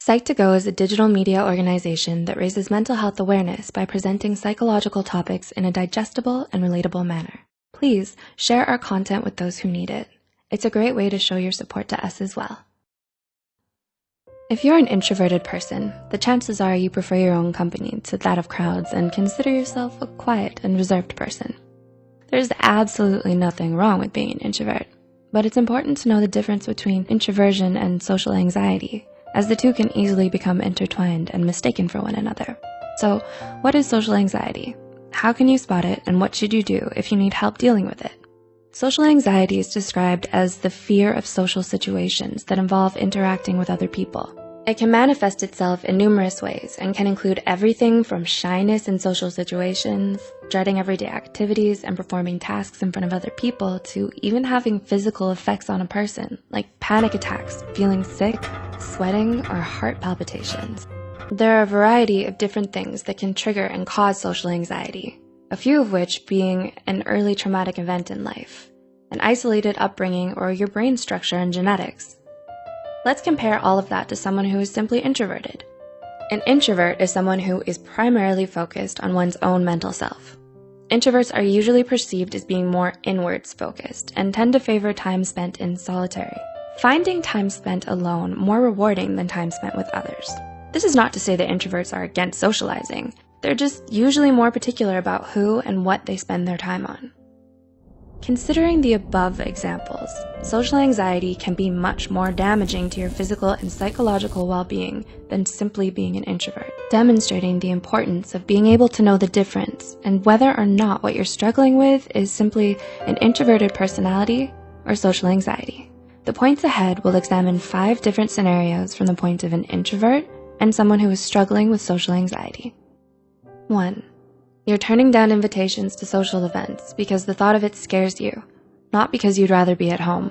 Psych2Go is a digital media organization that raises mental health awareness by presenting psychological topics in a digestible and relatable manner. Please share our content with those who need it. It's a great way to show your support to us as well. If you're an introverted person, the chances are you prefer your own company to that of crowds and consider yourself a quiet and reserved person. There's absolutely nothing wrong with being an introvert, but it's important to know the difference between introversion and social anxiety, as the two can easily become intertwined and mistaken for one another. So, what is social anxiety? How can you spot it, and what should you do if you need help dealing with it? Social anxiety is described as the fear of social situations that involve interacting with other people. It can manifest itself in numerous ways and can include everything from shyness in social situations, dreading everyday activities and performing tasks in front of other people, to even having physical effects on a person, like panic attacks, feeling sick, sweating, or heart palpitations. There are a variety of different things that can trigger and cause social anxiety, a few of which being an early traumatic event in life, an isolated upbringing, or your brain structure and genetics. Let's compare all of that to someone who is simply introverted. An introvert is someone who is primarily focused on one's own mental self. Introverts are usually perceived as being more inwards focused and tend to favor time spent in solitary, finding time spent alone more rewarding than time spent with others. This is not to say that introverts are against socializing. They're just usually more particular about who and what they spend their time on. Considering the above examples, social anxiety can be much more damaging to your physical and psychological well-being than simply being an introvert, demonstrating the importance of being able to know the difference and whether or not what you're struggling with is simply an introverted personality or social anxiety. The points ahead will examine 5 different scenarios from the point of an introvert and someone who is struggling with social anxiety. 1. You're turning down invitations to social events because the thought of it scares you, not because you'd rather be at home.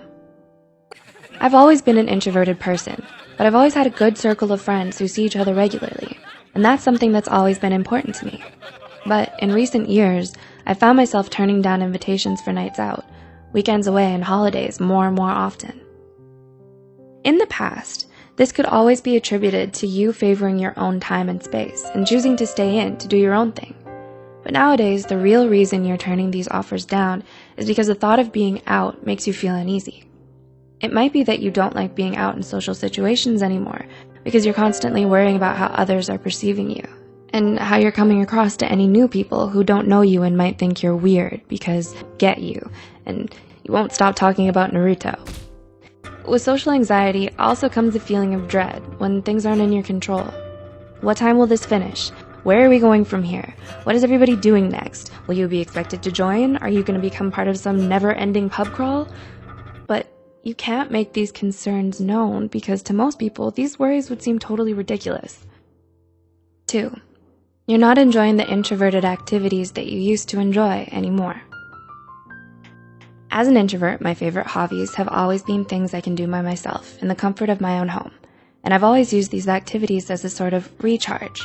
I've always been an introverted person, but I've always had a good circle of friends who see each other regularly, and that's something that's always been important to me. But in recent years, I've found myself turning down invitations for nights out, weekends away, and holidays more and more often. In the past, this could always be attributed to you favoring your own time and space and choosing to stay in to do your own thing. But nowadays, the real reason you're turning these offers down is because the thought of being out makes you feel uneasy. It might be that you don't like being out in social situations anymore because you're constantly worrying about how others are perceiving you and how you're coming across to any new people who don't know you and might think you're weird because get you, and you won't stop talking about Naruto. With social anxiety also comes a feeling of dread when things aren't in your control. What time will this finish? Where are we going from here? What is everybody doing next? Will you be expected to join? Are you going to become part of some never-ending pub crawl? But you can't make these concerns known because to most people, these worries would seem totally ridiculous. 2. You're not enjoying the introverted activities that you used to enjoy anymore. As an introvert, my favorite hobbies have always been things I can do by myself in the comfort of my own home, and I've always used these activities as a sort of recharge.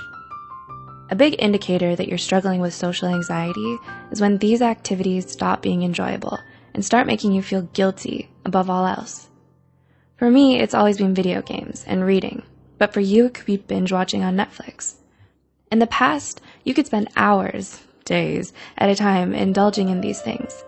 A big indicator that you're struggling with social anxiety is when these activities stop being enjoyable and start making you feel guilty above all else. For me, it's always been video games and reading, but for you, it could be binge watching on Netflix. In the past, you could spend hours, days, at a time indulging in these things.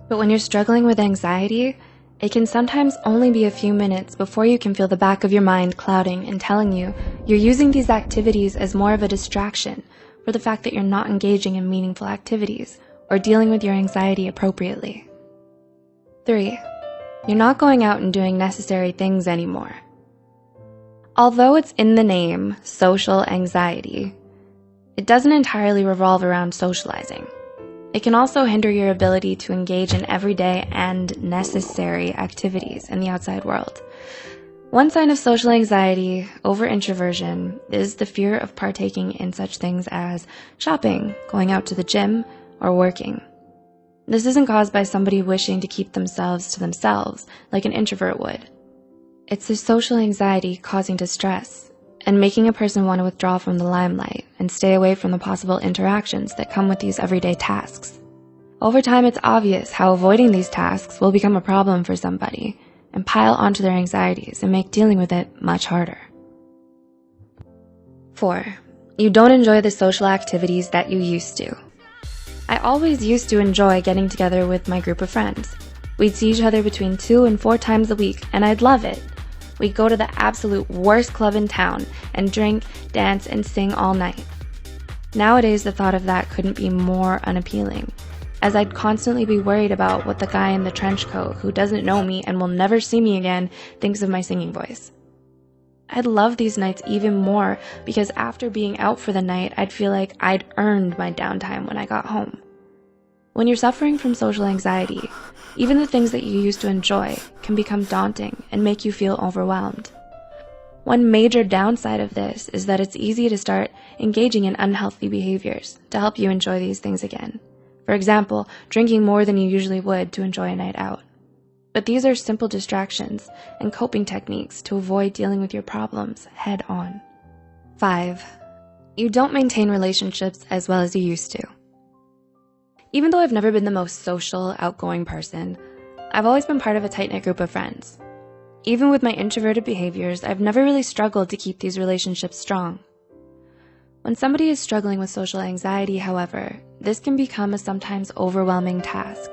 But when you're struggling with anxiety, it can sometimes only be a few minutes before you can feel the back of your mind clouding and telling you you're using these activities as more of a distraction for the fact that you're not engaging in meaningful activities or dealing with your anxiety appropriately. 3. You're not going out and doing necessary things anymore. Although it's in the name, social anxiety, it doesn't entirely revolve around socializing. It can also hinder your ability to engage in everyday and necessary activities in the outside world. One sign of social anxiety over introversion is the fear of partaking in such things as shopping, going out to the gym, or working. This isn't caused by somebody wishing to keep themselves to themselves like an introvert would. It's the social anxiety causing distress and making a person want to withdraw from the limelight and stay away from the possible interactions that come with these everyday tasks. Over time, it's obvious how avoiding these tasks will become a problem for somebody and pile onto their anxieties and make dealing with it much harder. 4. You don't enjoy the social activities that you used to. I always used to enjoy getting together with my group of friends. We'd see each other between 2 and 4 times a week, and I'd love it. We'd go to the absolute worst club in town and drink, dance, and sing all night. Nowadays, the thought of that couldn't be more unappealing, as I'd constantly be worried about what the guy in the trench coat who doesn't know me and will never see me again thinks of my singing voice. I'd love these nights even more because after being out for the night, I'd feel like I'd earned my downtime when I got home. When you're suffering from social anxiety, even the things that you used to enjoy can become daunting and make you feel overwhelmed. One major downside of this is that it's easy to start engaging in unhealthy behaviors to help you enjoy these things again. For example, drinking more than you usually would to enjoy a night out. But these are simple distractions and coping techniques to avoid dealing with your problems head on. 5. You don't maintain relationships as well as you used to. Even though I've never been the most social, outgoing person, I've always been part of a tight-knit group of friends. Even with my introverted behaviors, I've never really struggled to keep these relationships strong. When somebody is struggling with social anxiety, however, this can become a sometimes overwhelming task.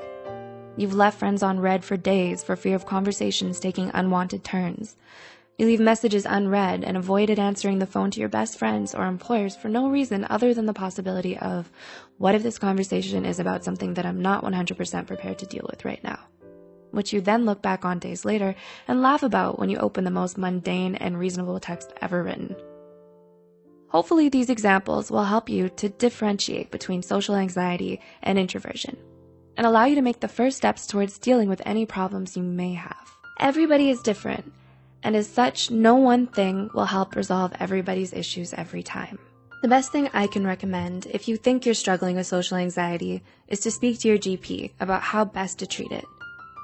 You've left friends on read for days for fear of conversations taking unwanted turns. You leave messages unread and avoided answering the phone to your best friends or employers for no reason other than the possibility of, what if this conversation is about something that I'm not 100% prepared to deal with right now? Which you then look back on days later and laugh about when you open the most mundane and reasonable text ever written. Hopefully these examples will help you to differentiate between social anxiety and introversion, and allow you to make the first steps towards dealing with any problems you may have. Everybody is different, and as such, no one thing will help resolve everybody's issues every time. The best thing I can recommend if you think you're struggling with social anxiety is to speak to your GP about how best to treat it.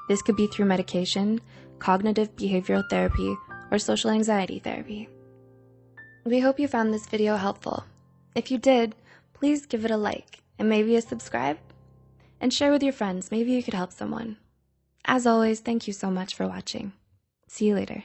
This could be through medication, cognitive behavioral therapy, or social anxiety therapy. We hope you found this video helpful. If you did, please give it a like and maybe a subscribe. And share with your friends, maybe you could help someone. As always, thank you so much for watching. See you later.